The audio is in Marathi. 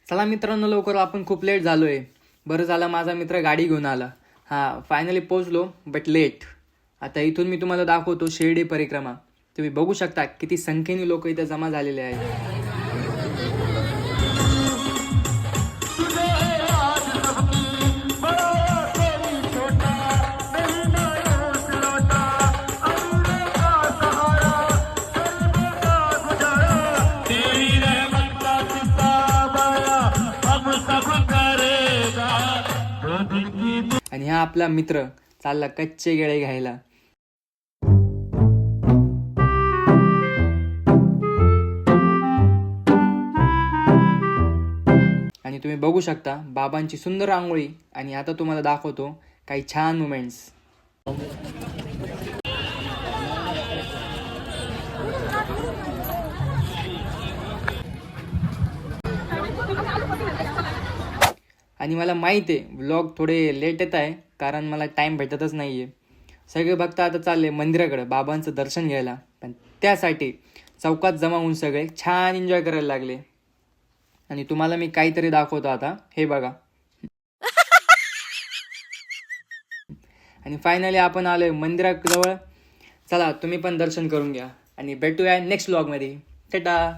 चला मित्रांनो, लवकर आपण खूप लेट झालो आहे. बरं झालं माझा मित्र गाडी घेऊन आला. हां, फायनली पोचलो बट लेट. आता इथून मी तुम्हाला दाखवतो शिर्डी परिक्रमा. तुम्ही बघू शकता किती संख्येने लोक इथे जमा झालेले आहेत. आणि हा आपला मित्र चालला कच्चे केळे घ्यायला. आणि तुम्ही बघू शकता बाबांची सुंदर रांगोळी. आणि आता तुम्हाला दाखवतो काही छान मुमेंट्स. आणि मला माहीत आहे व्लॉग थोडे लेट येत आहे, कारण मला टाईम भेटतच नाही आहे. सगळे भक्त आता चालले मंदिराकडे बाबांचं दर्शन घ्यायला. पण त्यासाठी चौकात जमा होऊन सगळे छान एन्जॉय करायला लागले. आणि तुम्हाला मी काहीतरी दाखवतो आता, हे बघा. आणि फायनली आपण आलोय मंदिराजवळ. चला तुम्ही पण दर्शन करून घ्या आणि भेटूया नेक्स्ट व्लॉगमध्ये. टाटा.